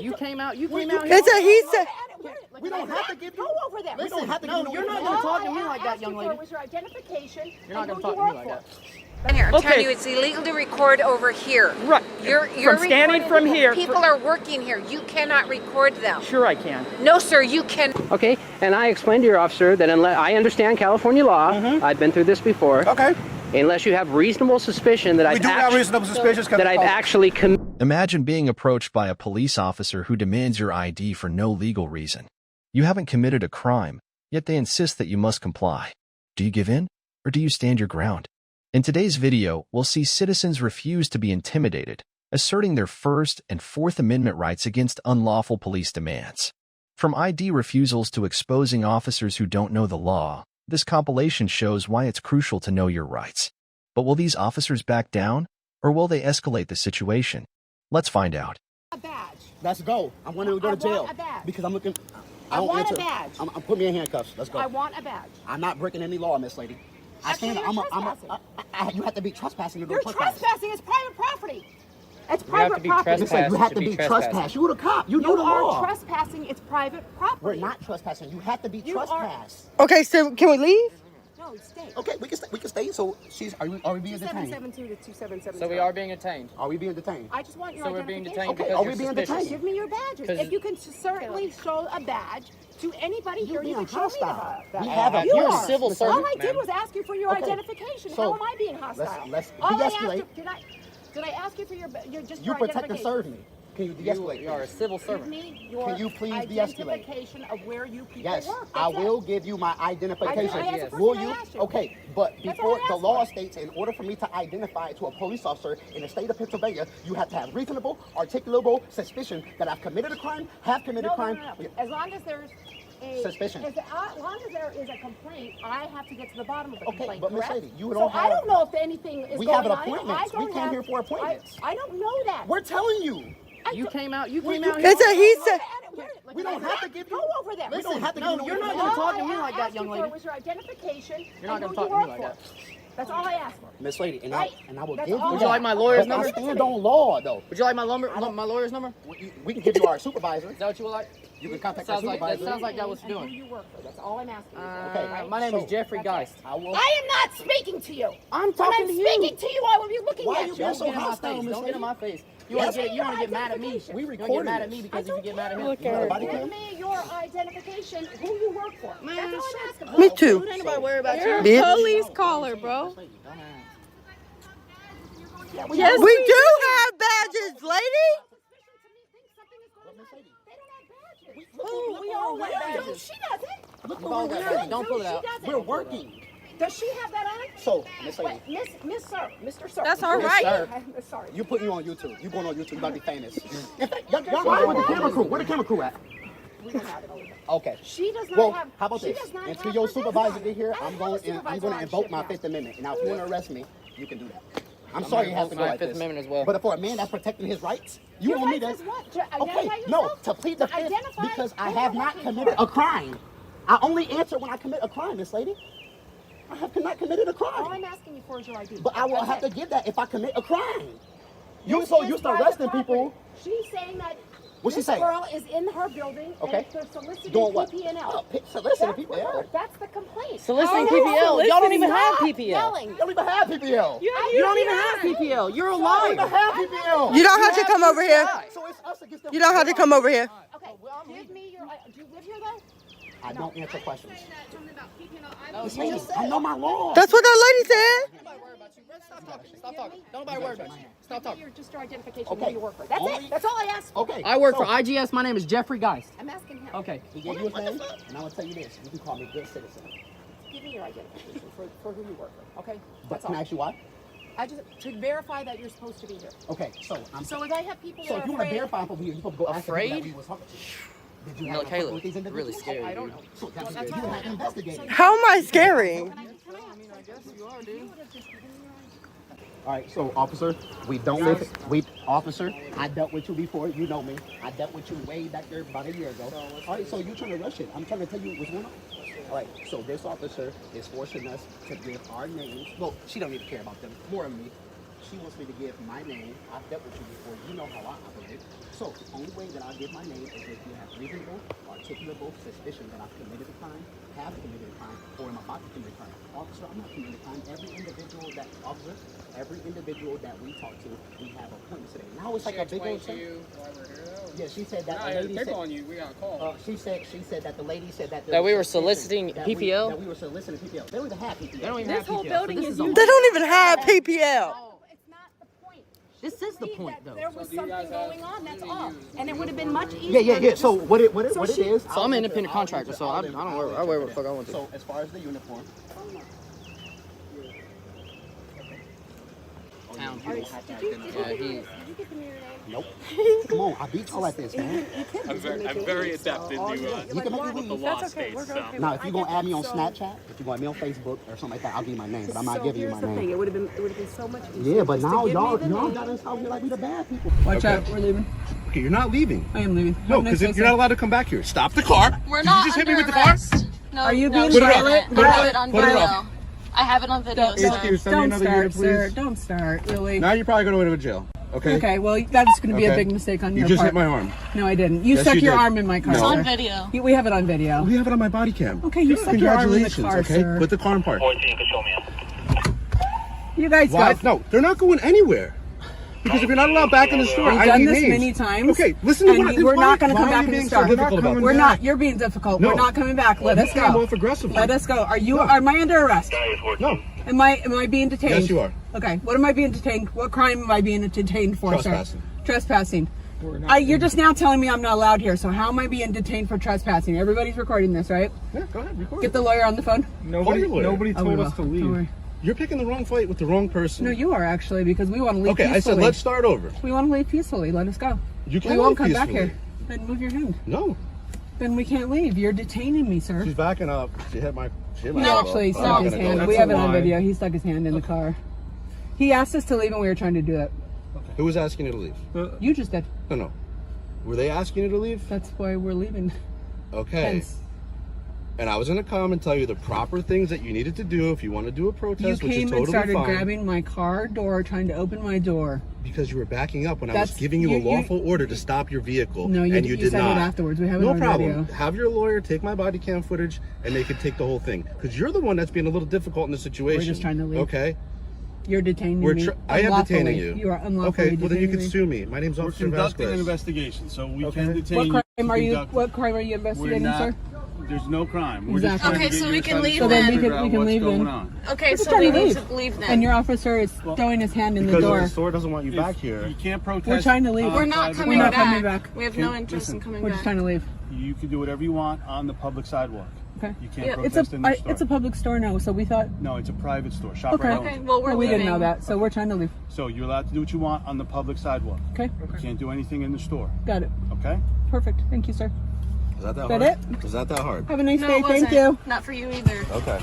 You came out here. It's a he said. We don't have to give you. Go over there. We don't have to give you. No, you're not going to talk to me like that, young lady. Was your identification? You're not going to talk to me like that. Here, I'm telling you, it's illegal to record over here. Right. You're from standing from here. People are working here. You cannot record them. Sure I can. No, sir, you can. Okay, and I explained to your officer that unless I understand California law, I've been through this before. Okay. Unless you have reasonable suspicion that I've actually committed. Imagine being approached by a police officer who demands your ID for no legal reason. You haven't committed a crime, yet they insist that you must comply. Do you give in, or do you stand your ground? In today's video, we'll see citizens refuse to be intimidated, asserting their First and Fourth Amendment rights against unlawful police demands. From ID refusals to exposing officers who don't know the law, this compilation shows why it's crucial to know your rights. But will these officers back down, or will they escalate the situation? Let's find out. A badge. Let's go. I want to go to jail. I want a badge. Because I'm looking. I want a badge. I'm put me in handcuffs. Let's go. I want a badge. I'm not breaking any law, Miss Lady. You have to be trespassing to do You're trespass. trespassing. It's private property. It's You have to private be property. trespassing. You have to be trespassing. You're the cop. You know the You are law. trespassing. It's private property. We're not trespassing. You have to be trespassed. Okay, so can we leave? No, stay. Okay, we can stay. We can stay. So are we being detained? 2772 to 2770. So we are being detained. Are we being detained? I just want your So we're being identification. detained Okay, because are we you're being suspicious. detained? Give me your badges. Because- If you can certainly show a badge to anybody here, you being can show me the hostile. badge. We have a. You You're a are. civil servant, All I did ma'am. was ask you for your Okay. identification. So, How am I being hostile? let's All I asked de-escalate. you- Did I ask you for your just You your protect and identification? serve me. Can you de-escalate? You are a civil Give servant. me your Can you please de-escalate? identification of where you people Yes, work. I That's it. will give you my identification. I asked the Will person I you? asked you. Okay, but That's before all I the asked law for. states, in order for me to identify to a police officer in the state of Pennsylvania, you have to have reasonable, articulable suspicion that I've committed a crime, have committed a crime. No. As long as there's a Suspicion. As long as there is a complaint, I have to get to the bottom of the Okay, complaint. but Miss correct? Lady, you So don't I have- don't know if anything is We going have on. appointments. I don't We came here for appointments. I don't know that. We're telling you. You came out here. It's a he said. We don't have to give you. Go over there. We don't have to No, give you. you're not information. gonna talk to All me I like that, asked young you for lady. was your identification. You're not and gonna who talk you to me work like for. that. That's all I asked for. Miss Lady, and Right. I will That's give you. all. Would you like my lawyer's But I number? stand on law, though. Would you like my lawyer's number? We can give you our supervisor. Is that what you would like? You can contact our Sounds like supervisor. that. Sounds like that was And who doing. you work for. That's all I'm asking you. Okay. My name is So- Jeffrey That's Geist. I will. I am not speaking to you. I'm talking when to I'm you. speaking to you, I will be looking Why at you you. being Don't so get in my hostile, face. Miss Don't get in Lady? my face. You Yes, want to get mad at me. identification. We You want to get recording mad at this. me because I you get mad at him. don't Look You at body Give cam? me your identification, who you work for. That's all I'm asking for. Me too. Ain't nobody worried about you. Bitch. Police caller, bro. Yes, we do have badges, lady. Who? We all wear badges. She doesn't. Look You all what got we're badges. Don't pull it out. doesn't. We're working. Does she have that on? So, Miss Lady, Wait, Miss Sir, Mr. Sir. That's all Yes, right. sir. Sorry. You putting you on YouTube. You going on YouTube. You gotta be famous. In fact, y'all with the camera crew. Where the camera crew at? We don't have it over there. Okay. She does not Well, have. how about she this? does not Until have your her supervisor badge get here, on. I I'm don't have a going to supervisor on invoke shift my now. Fifth Amendment. Now, if you want to arrest me, you can do that. I'm I'm sorry gonna you have to invoke go my like Fifth this. Amendment as well. But for a man that's protecting his rights, you Your want me to? rights is what? To identify Okay, no, yourself? to plead the To fifth identify because I who have you're not working committed for. a crime. I only answer when I commit a crime, Miss Lady. I have not committed a All crime. I'm asking you for is your ID. But I will That's have it. to give that if I commit a crime. You This so is used to private arresting property. people. She's saying that What's she this saying? girl is in her building Okay. and they're soliciting Doing what? PPL. Soliciting That's people. what Y'all her- That's the complaint. Soliciting How are you PPL. Y'all don't even have Stop PPL. yelling. don't even have PPL. You don't even have PPL. You're a You don't liar. even have PPL. You don't have to come over here. So it's us against them. You don't have to come over here. Okay, give me your. Do you live here though? I don't answer questions. No, Miss you Lady, just I know my law. That's what that lady said. Nobody worry about you. Stop talking. Stop talking. Don't nobody worry about you. Stop Give me talking. just your identification. Okay. Who you work for. That's Only- it. That's all I asked for. Okay. I work so for IGS. My name is Jeffrey Geist. I'm asking him. Okay. He gave you his name, and I'm gonna tell you this: you can call me good citizen. Give me your identification for who you work for. Okay. But That's can I all. ask you why? I just to verify that you're supposed to be here. Okay, so I'm. So if I have people So that if are you want to afraid, verify for me, you're supposed to go ask the people Afraid? that we was talking to. Did you You have know, an appointment Caleb, with these really individuals? scary. I don't dude. know. So that's you have investigated. How am I scary? All right, so officer, we don't live. Officer, I dealt with you before. You know me. I dealt with you way back there about a year ago. All right, so you're trying to rush it. I'm trying to tell you what's going on. All right, so this officer is forcing us to give our names. Well, she don't even care about them. More of me. She wants me to give my name. I've dealt with you before. You know how I operate. So the only way that I give my name is if you have reasonable, articulable suspicion that I've committed a crime, have committed a crime, or am about to commit a crime. Officer, I'm not committing a crime. Every individual that we talk to, we have appointments today. Now it's like a big old thing. Yeah, she said that the lady said, on you. We got a call. She said that the lady said that we were soliciting PPL. That we were soliciting PPL. They don't even have PPL. They don't even have This whole PPL. building is used. They don't even have PPL. No, it's not the point. This is the Agreed point, that though. There was something going on, that's all. And it would have been much easier. Yeah. So what it is? So I'm an independent contractor, so I wear what the fuck I want to. So as far as the uniform. Town. Did you get the mirror name? Nope. Come on, I beat y'all at this, man. I'm very adept in You can make me what the leave. law states. So. Now, if you're gonna add me on Snapchat, if you're gonna add me on Facebook or something like that, I'll give you my name. But I'm not giving you my name. It would have been so much easier. Yeah, but just to now give me y'all the name. got us out here like we the bad people. Watch out, we're leaving. Okay, you're not leaving. I am leaving. No, because you're not allowed to come back here. Stop the car. We're not Did you just hit me under with the car? arrest. No, Are you no, being Put it up. violent? I have it on Put it video. up. I have it on video. Don't, So. don't start, sir. Don't start, really. Now you're probably going to jail. Okay. Okay, well, that's going to be a Okay. big mistake on You your just part. hit my arm. No, I didn't. You Yes, stuck you your did. arm in my car. It's No. on video. We have it on video. We have it on my body cam. Okay, you stuck your arm in the Congratulations. car, Okay, sir. put the car in park. You guys Why? go. No, they're not going anywhere. Because if you're not allowed back in the store, We've I done need this names. many times. Okay, listen to and what we're not going to why come are back you in the being store. so difficult about We're this? not. You're being difficult. No. We're not coming back. Let us You're being go. both aggressive. Let us go. Are you? No. Am I under arrest? No. Am I being detained? Yes, you are. Okay. What am I being detained? What crime am I being detained for, Trespassing. sir? Trespassing. You're just now telling me I'm not allowed here. So how am I being detained for trespassing? Everybody's recording this, right? Yeah, go ahead, record. Get the lawyer on the phone. Nobody Oh, told we us to will. leave. Don't worry. You're picking the wrong fight with the wrong person. No, you are actually, because we want to leave Okay, peacefully. I said let's start over. We want to leave peacefully. Let us go. You can't We won't leave come back peacefully. here. Then move your hand. No. Then we can't leave. You're detaining me, sir. She's backing up. She hit my He elbow. actually I'm stuck not his gonna go. hand. That's We a have it on lie. video. He stuck his hand in the car. He asked us to leave and we were trying to do it. Who was asking you to leave? You just did. No. Were they asking you to leave? That's why we're leaving. Okay. Hence. And I was going to come and tell you the proper things that you needed to do if you want to do a You protest, which is came totally and started fine. grabbing my car door, trying to open my door. Because you were backing up when I was That's- giving you a you- lawful order to stop your vehicle. No, you, and you did said not. it afterwards. We have it No on problem. video. Have your lawyer take my body cam footage and they can take the whole thing. Because you're the one that's being a little difficult in the situation. We're just trying to leave. Okay? You're detaining We're me. I am unlawfully. detaining you. You are unlawfully Okay, well then you can detaining me. sue me. My name's We're Officer conducting an Vasquez. investigation, so we Okay. can detain What you. crime are you? Conduct- What crime are you We're investigating, not. sir? There's no crime. We're Exactly. just trying Okay, to get so your we can side of the leave story then. and We figure can- out we can what's leave going then. on. Okay, so trying we to need leave. to leave then. And your officer is throwing his hand in the Because door. the store doesn't want you back here. You can't protest. We're trying to leave. We're not private coming We're not back. coming back. We have no interest in coming We're back. just trying to leave. You can do whatever you want on the public sidewalk. Okay. You can't Yeah, protest in the store. It's a public store now, so we thought. No, it's a private store. Shop Okay. right Okay, owns it. well, we're we leaving. didn't know that, so we're trying to leave. So you're allowed to do what you want on the public sidewalk. Okay. You can't do anything in the store. Got it. Okay? Perfect. Thank you, sir. Is that Is hard? that Is that hard? Have a nice No, day. it wasn't. Thank you. Not for you either. Okay.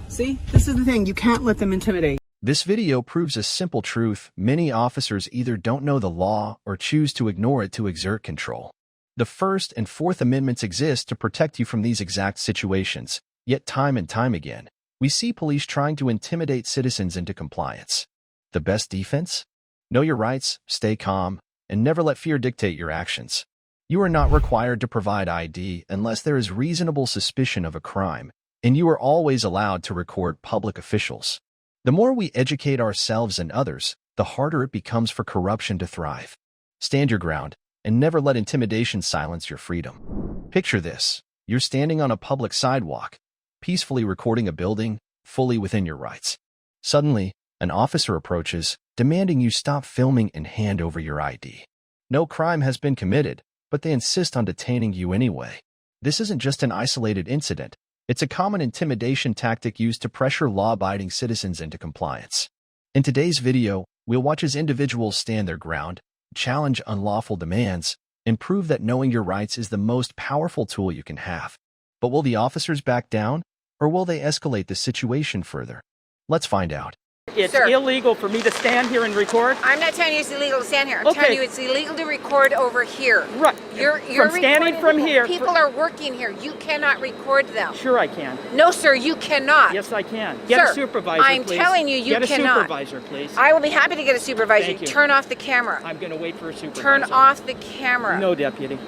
See, this is the thing. You can't let them intimidate. This video proves a simple truth. Many officers either don't know the law or choose to ignore it to exert control. The First and Fourth Amendments exist to protect you from these exact situations, yet time and time again, we see police trying to intimidate citizens into compliance. The best defense? Know your rights, stay calm, and never let fear dictate your actions. You are not required to provide ID unless there is reasonable suspicion of a crime, and you are always allowed to record public officials. The more we educate ourselves and others, the harder it becomes for corruption to thrive. Stand your ground, and never let intimidation silence your freedom. Picture this. You're standing on a public sidewalk, peacefully recording a building, fully within your rights. Suddenly, an officer approaches, demanding you stop filming and hand over your ID. No crime has been committed, but they insist on detaining you anyway. This isn't just an isolated incident. It's a common intimidation tactic used to pressure law-abiding citizens into compliance. In today's video, we'll watch as individuals stand their ground, challenge unlawful demands, and prove that knowing your rights is the most powerful tool you can have. But will the officers back down, or will they escalate the situation further? Let's find out. It's Sir. illegal for me to stand here and record. I'm not telling you it's illegal to stand here. I'm Okay. telling you it's illegal to record over here. Right. You're From standing recording from people. here. People are working here. You cannot record them. Sure I can. No, sir, you cannot. Yes, I can. Get Sir, a supervisor, I'm please. telling you, you Get a cannot. supervisor, please. I will be happy to get a supervisor. Thank you. Turn off the camera. I'm going to wait for a supervisor. Turn off the camera. No, deputy.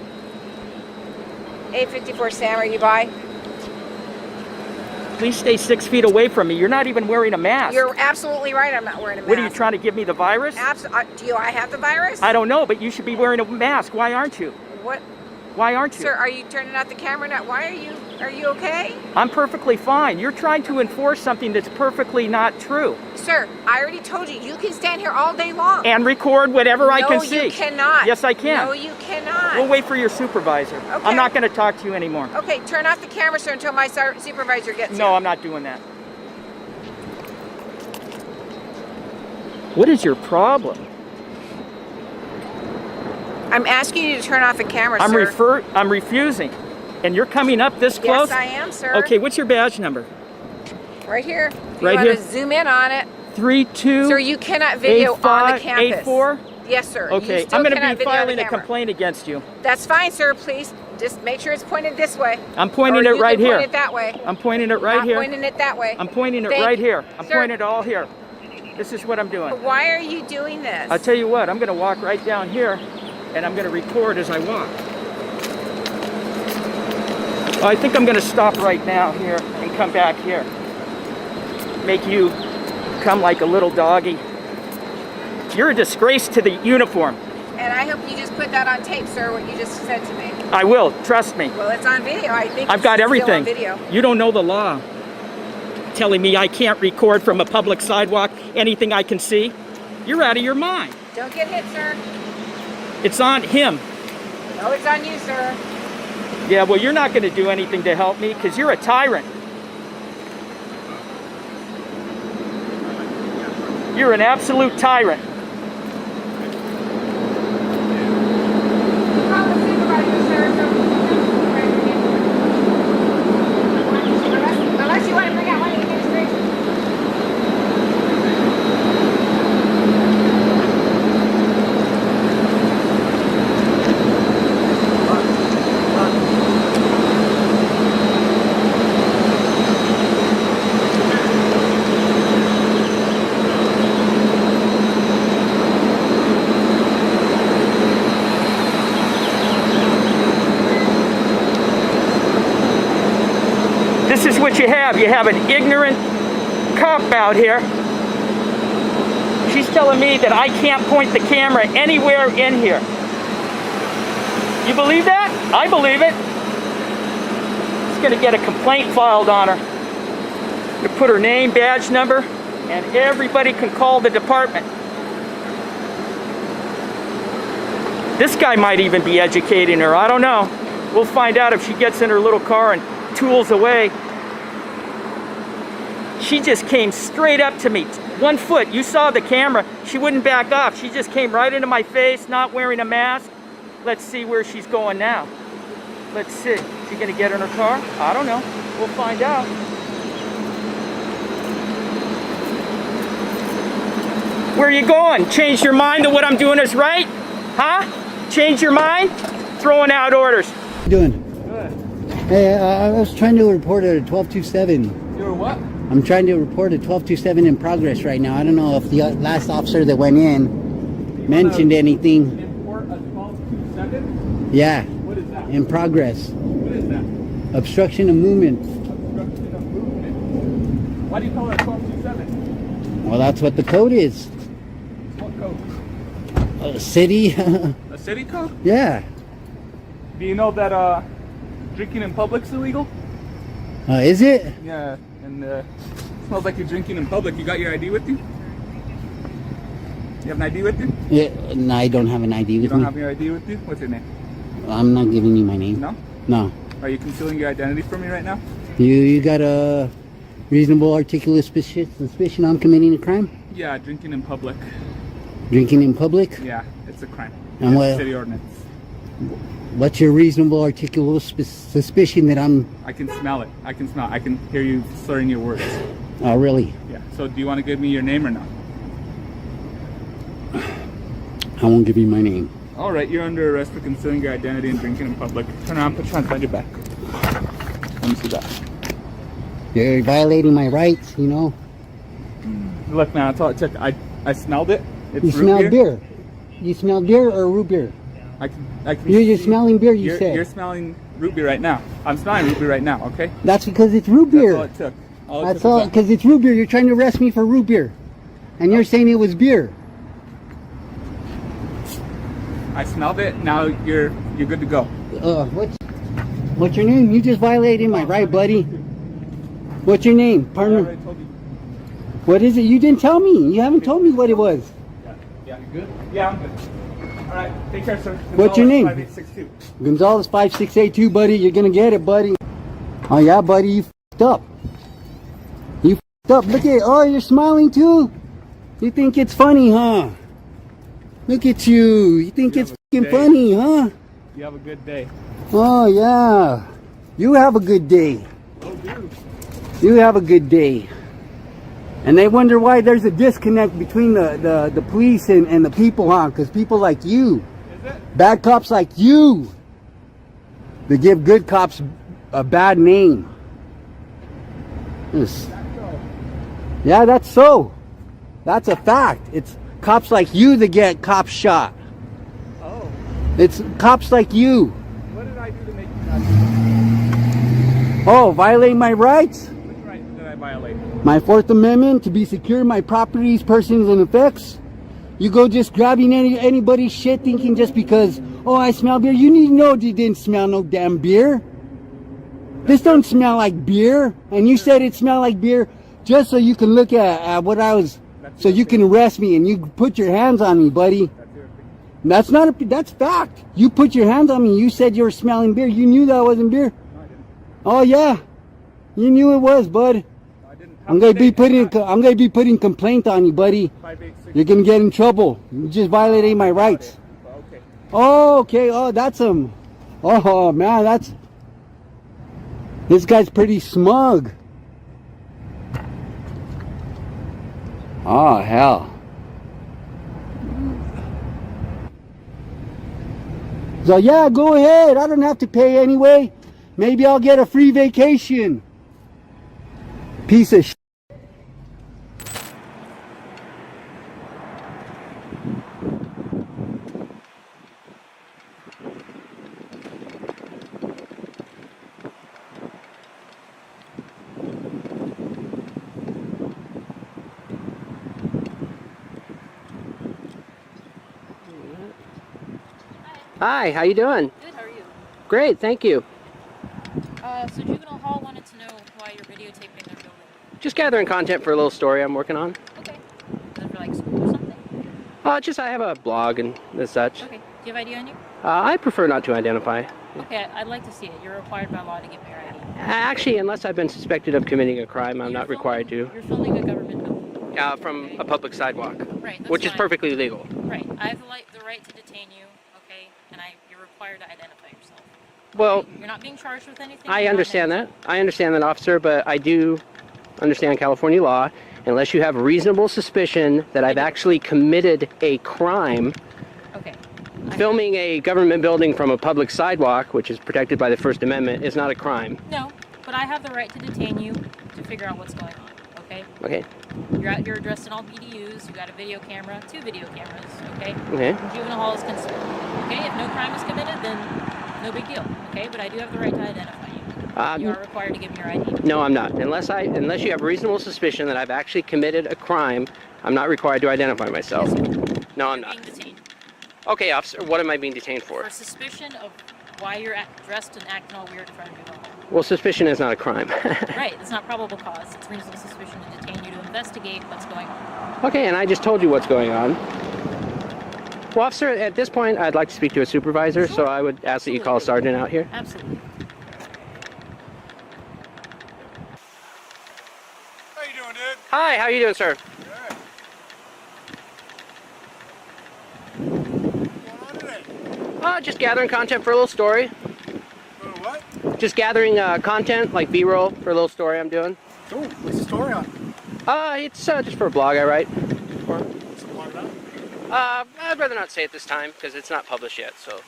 854 Sam, are you by? Please stay 6 feet away from me. You're not even wearing a mask. You're absolutely right. I'm not wearing a mask. What are you trying to give me the virus? Do I have the virus? I don't know, but you should be wearing a mask. Why aren't you? What? Why aren't you? Sir, are you turning off the camera now? Why are you okay? I'm perfectly fine. You're trying to enforce something that's perfectly not true. Sir, I already told you, you can stand here all day long. And record whatever I can see. No, you cannot. Yes, I can. No, you cannot. We'll wait for your supervisor. Okay. I'm not going to talk to you anymore. Okay, turn off the camera, sir, until my supervisor gets No, here. I'm not doing that. What is your problem? I'm asking you to turn off the camera, sir. I'm refusing. And you're coming up this close? Yes, I am, sir. Okay, what's your badge number? Right here. Right you here? want to zoom in on it. 32. Sir, you cannot video on the campus. 84? Yes, sir. Okay, You still I'm going cannot to be video on the filing a camera. complaint against you. That's fine, sir. Please just make sure it's pointed this way. I'm pointing Or it right you can here. point it that way. I'm pointing it right Not here. pointing it that way. I'm pointing it Thank right you. here. I'm Sir, pointing it all here. This is what I'm doing. Why are you doing this? I'll tell you what, I'm going to walk right down here and I'm going to record as I walk. Oh, I think I'm going to stop right now here and come back here. Make you come like a little doggy. You're a disgrace to the uniform. And I hope you just put that on tape, sir, what you just said to me. I will, trust me. Well, it's on video. I think I've got it's everything. Still on video. You don't know the law. Telling me I can't record from a public sidewalk anything I can see. You're out of your mind. Don't get hit, sir. It's on him. No, it's on you, sir. Yeah, well, you're not going to do anything to help me because you're a tyrant. You're an absolute tyrant. Call the supervisor, sir, so we can know the supervisor gets here. Unless you want to bring out one of the administration. This is what you have. You have an ignorant cop out here. She's telling me that I can't point the camera anywhere in here. You believe that? I believe it. She's gonna get a complaint filed on her. To put her name, badge number, and everybody can call the department. This guy might even be educating her. I don't know. We'll find out if she gets in her little car and tools away. She just came straight up to me. 1 foot. You saw the camera. She wouldn't back off. She just came right into my face, not wearing a mask. Let's see where she's going now. Let's see. Is she gonna get in her car? I don't know. We'll find out. Where are you going? Change your mind that what I'm doing is right? Huh? Change your mind? Throwing out orders. How you doing? Good. Hey, I was trying to report a 1227. You're what? I'm trying to report a 1227 in progress right now. I don't know if the last officer that went in mentioned anything. Import a 1227? Yeah. What is that? In progress. What is that? Obstruction of movement. Obstruction of movement. Why do you call it a 1227? Well, that's what the code is. What code? City. A city code? Yeah. Do you know that drinking in public's illegal? Is it? Yeah, and smells like you're drinking in public. You got your ID with you? You have an ID with you? Yeah. No, I don't have an ID with You don't me. have your ID with you? What's your name? I'm not giving you my name. No? No. Are you concealing your identity from me right now? You got a reasonable articulate suspicion I'm committing a crime? Yeah, drinking in public. Drinking in public? Yeah, it's a crime. And It's what- city ordinance. What's your reasonable articulate suspicion that I'm... I can smell it. I can smell it. I can hear you slurring your words. Oh, really? Yeah. So do you want to give me your name or not? I won't give you my name. All right, you're under arrest for concealing your identity and drinking in public. Turn around, put your hands behind your back. Let me see that. You're violating my rights, you know? Look, man, that's all it took. I smelled it. It's You root smell beer. You smell beer or root beer? I can You're see- smelling beer, you said. You're smelling root beer right now. I'm smelling root beer right now, okay? That's because it's root beer. That's all it took. All it That's took was all, that. because it's root beer. You're trying to arrest me for root beer. And you're saying it was beer. I smelled it. Now you're good to go. What's your name? You just violated my right, buddy. What's your name, I partner? already told you. What is it? You didn't tell me. You haven't told me what it was. Yeah, you good? Yeah, I'm good. All right, take care, sir. What's your name? 5862. Gonzalez 5682, buddy. You're gonna get it, buddy. Oh yeah, buddy. You f***ed up. You f***ed up. Look at. Oh, you're smiling too. You think it's funny, huh? Look at you. You think it's fucking funny, huh? You have a good day. Oh yeah. You have a good day. Oh, dude. You have a good day. And they wonder why there's a disconnect between the police and the people, huh? Because people like you, bad cops like you, they give good cops a bad name. Yes. Yeah, that's so. That's a fact. It's cops like you that get cops shot. Oh. It's cops like you. What did I do to make you not? Oh, violate my rights? Which right did I violate? My Fourth Amendment to be secure, my properties, persons, and effects. You go just grabbing anybody's shit thinking just because, oh, I smell beer. You need to know you didn't smell no damn beer. This don't smell like beer. And you said it smelled like beer just so you can look at what I was, so you can arrest me and you put your hands on me, buddy. That's not that's fact. You put your hands on me. You said you were smelling beer. You knew that wasn't beer. Oh yeah, you knew it was, bud. I'm gonna be putting complaint on you, buddy. You're gonna get in trouble. You just violating my rights. Oh, okay. Oh, that's him. Oh man, this guy's pretty smug. Oh hell. So yeah, go ahead. I don't have to pay anyway. Maybe I'll get a free vacation. Piece of shit. Hi, how you doing? Good, how are you? Great, thank you. So Juvenile Hall wanted to know why you're videotaping their building. Just gathering content for a little story I'm working on. Okay. Is that for like school or something? I have a blog and such. Okay. Do you have ID on you? I prefer not to identify. Okay, I'd like to see it. You're required by law to give me your ID. Actually, unless I've been suspected of committing a crime, I'm not required to. You're filming a government building. From a public sidewalk. Right, that's which is fine. perfectly legal. Right. I have the right to detain you, okay? And you're required to identify yourself. Well, You're not being charged with anything. I understand that. I understand that, officer, but I do understand California law. Unless you have reasonable suspicion that I've actually committed a crime, okay. Filming a government building from a public sidewalk, which is protected by the First Amendment, is not a crime. No, but I have the right to detain you to figure out what's going on, okay? Okay. You're addressed in all BDUs, you got a video camera, 2 video cameras, okay? Okay. And Juvenile Hall is concerned, okay? If no crime is committed, then no big deal, okay? But I do have the right to identify you. You are required to give me your ID. No, I'm not. Unless you have reasonable suspicion that I've actually committed a crime, I'm not required to identify myself. Yes, no, I'm not. Being detained. Okay, officer, what am I being detained for? For suspicion of why you're dressed and acting all weird in front of Juvenile Hall. Well, suspicion is not a crime. Right, it's not probable cause. It's reasonable suspicion to detain you to investigate what's going on. Okay, and I just told you what's going on. Well, officer, at this point, I'd like to speak to a supervisor, so I would ask that you call a sergeant out here. Absolutely. How you doing, dude? Hi, how you doing, sir? Good. What's going on today? Just gathering content for a little story. For what? Just gathering content, like B-roll, for a little story I'm doing. Cool. What's the story on? It's just for a blog I write. What's the blog about? I'd rather not say it this time because it's not published yet. So,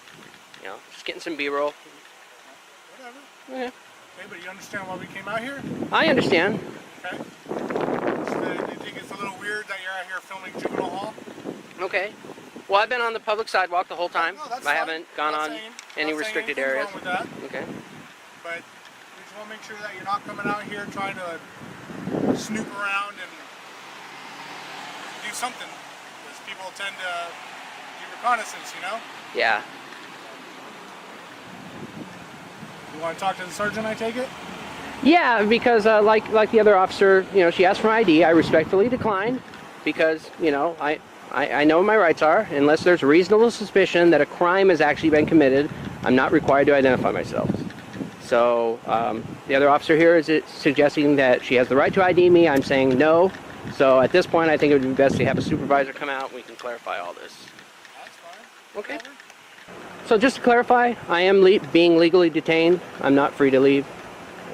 you know, just getting some B-roll. Whatever. Yeah. Okay, but you understand why we came out here? I understand. Okay. Do you think it's a little weird that you're out here filming Juvenile Hall? Okay. Well, I've been on the public sidewalk the whole time. No, that's I fine. haven't gone Not on saying- any not saying restricted anything's areas. wrong with that. Okay. But we just want to make sure that you're not coming out here trying to snoop around and do something. Because people tend to do reconnaissance, you know? Yeah. You want to talk to the sergeant, I take it? Yeah, because like the other officer, you know, she asked for my ID. I respectfully declined because, you know, I know what my rights are. Unless there's reasonable suspicion that a crime has actually been committed, I'm not required to identify myself. So the other officer here is suggesting that she has the right to ID me. I'm saying no. So at this point, I think it would be best to have a supervisor come out and we can clarify all this. That's fine. Okay. So just to clarify, I am being legally detained. I'm not free to leave.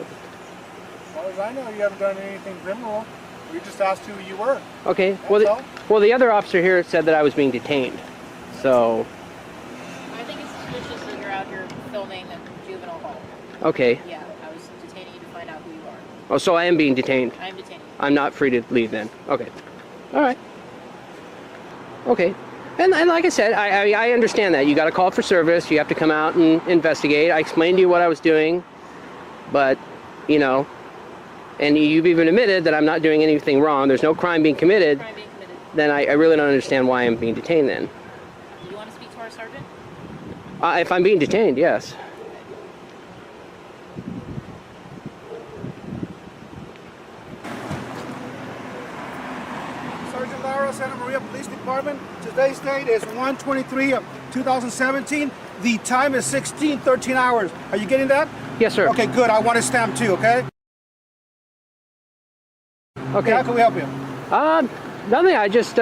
As far as I know, you haven't done anything criminal. We just asked who you were. Okay. That's all. Well, the other officer here said that I was being detained. So. I think it's suspicious that you're out here filming a juvenile hall. Okay. Yeah, I was detaining you to find out who you are. Oh, so I am being detained. I am detaining you. I'm not free to leave then. Okay. All right. Okay. And like I said, I understand that. You got to call for service. You have to come out and investigate. I explained to you what I was doing, but, you know, and you've even admitted that I'm not doing anything wrong. There's no crime being committed. Then I really don't understand why I'm being detained then. Do you want to speak to our sergeant? If I'm being detained, yes. Sergeant Lara, Santa Maria Police Department. Today's date is 1/23 of 2017. The time is 16:13 hours. Are you getting that? Yes, sir. Okay, good. I want a stamp too, okay? Okay. How can we help you? Nothing. I just,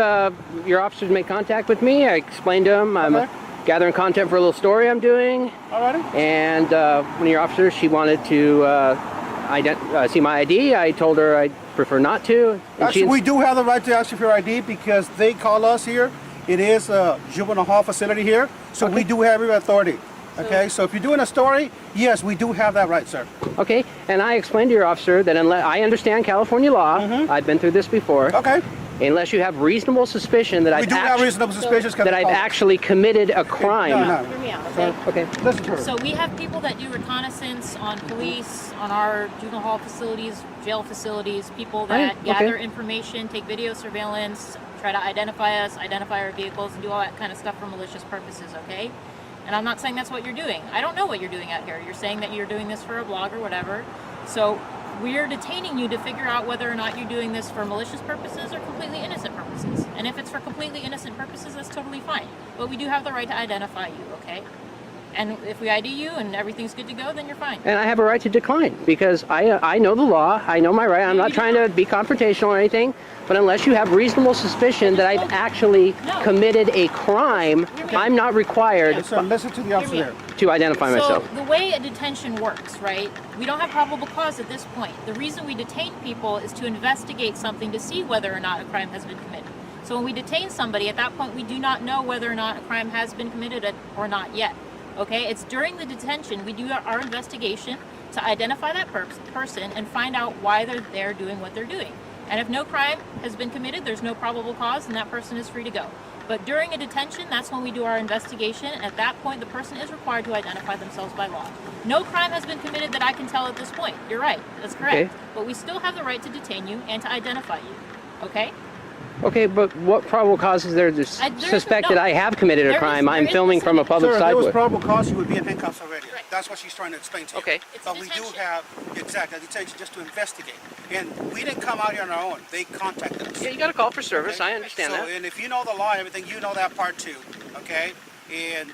your officers made contact with me. I explained to them I'm gathering content for a little story I'm doing. Alrighty. And one of your officers, she wanted to see my ID. I told her I'd prefer not to. And Actually, we do have the right to ask you for your ID because they call us here. It is a juvenile hall facility here, so we do have your authority. Okay, so if you're doing a story, yes, we do have that right, sir. Okay, and I explained to your officer that unless I understand California law, I've been through this before. Okay. Unless you have reasonable suspicion that I've actually committed a crime. Hear me out, okay? Okay. Listen to her. So we have people that do reconnaissance on police, on our juvenile hall facilities, jail facilities, people that gather information, take video surveillance, try to identify us, identify our vehicles, and do all that kind of stuff for malicious purposes, okay? And I'm not saying that's what you're doing. I don't know what you're doing out here. You're saying that you're doing this for a blog or whatever. So we're detaining you to figure out whether or not you're doing this for malicious purposes or completely innocent purposes. And if it's for completely innocent purposes, that's totally fine. But we do have the right to identify you, okay? And if we ID you and everything's good to go, then you're fine. And I have a right to decline because I know the law. I know my right. I'm not trying to be confrontational or anything. But unless you have reasonable suspicion that I've actually committed a crime, I'm not required listen to the officer to identify myself. So the way a detention works, right? We don't have probable cause at this point. The reason we detain people is to investigate something to see whether or not a crime has been committed. So when we detain somebody, at that point we do not know whether or not a crime has been committed or not yet. Okay, it's during the detention we do our investigation to identify that person and find out why they're there doing what they're doing. And if no crime has been committed, there's no probable cause, and that person is free to go. But during a detention, that's when we do our investigation. At that point, the person is required to identify themselves by law. No crime has been committed that I can tell at this point. You're right, that's correct. Okay. But we still have the right to detain you and to identify you, okay? Okay, but what probable cause is there to suspect that I have committed a crime? I'm filming from a public Sir, if there was sidewalk. probable cause, you would be in handcuffs already. Right. That's what she's trying to explain to you. Okay. But we do have, a detention just to investigate. And we didn't come out here on our own. They contacted us. Yeah, you got to call for service. Okay? I understand that. And if you know the law and everything, you know that part too, okay? And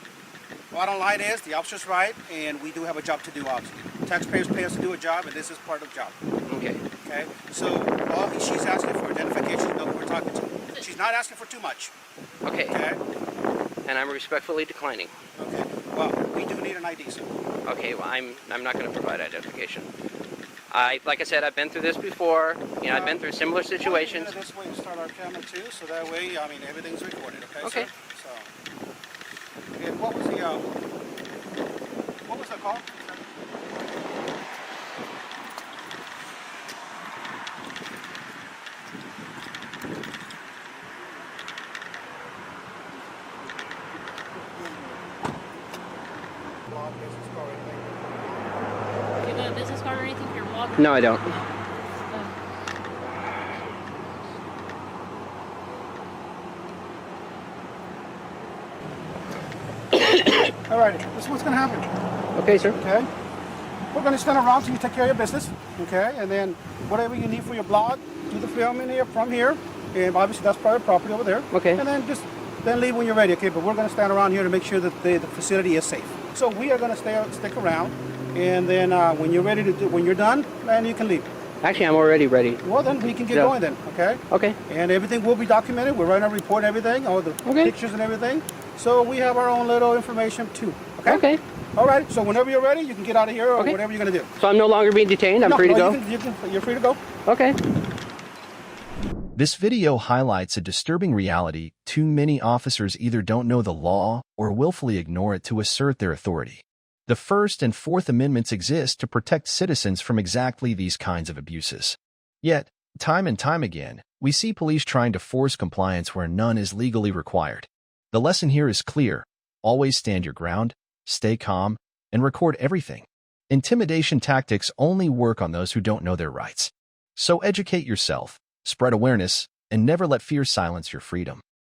bottom line is, the officer's right, and we do have a job to do, obviously. Taxpayers pay us to do a job, and this is part of the job. Okay. Okay? So all she's asking for identification to know who we're talking to. She's not asking for too much. Okay. Okay? And I'm respectfully declining. Okay. Well, we do need an ID, sir. Okay, well, I'm not going to provide identification. Like I said, I've been through this before. You know, I've been through similar situations. This way to start our camera too, so that way, I mean, everything's recorded. Okay. Okay. Sir? So, and what was the call? Do you have a business card or anything for your blog? No, I don't. All right, this is what's going to happen. Okay, sir. Okay. We're going to stand around till you take care of your business. Okay, and then whatever you need for your blog, do the filming here from here, and obviously that's private property over there. Okay. And then then leave when you're ready. Okay, but we're going to stand around here to make sure that the facility is safe. So we are going to stick around, and then when you're ready to when you're done, then you can leave. Actually, I'm already ready. Well, then we can get Yeah. going then. Okay. Okay. And everything will be documented. We're writing a report and everything, all the pictures and everything. So we have our own little information too. Okay. Okay. All right. So whenever you're ready, you can get out of here or whatever you're going to do. So I'm no longer being detained. I'm free to go. You're free to go. Okay. This video highlights a disturbing reality: too many officers either don't know the law or willfully ignore it to assert their authority. The First and Fourth Amendments exist to protect citizens from exactly these kinds of abuses. Yet, time and time again, we see police trying to force compliance where none is legally required. The lesson here is clear: always stand your ground, stay calm, and record everything. Intimidation tactics only work on those who don't know their rights. So educate yourself, spread awareness, and never let fear silence your freedom.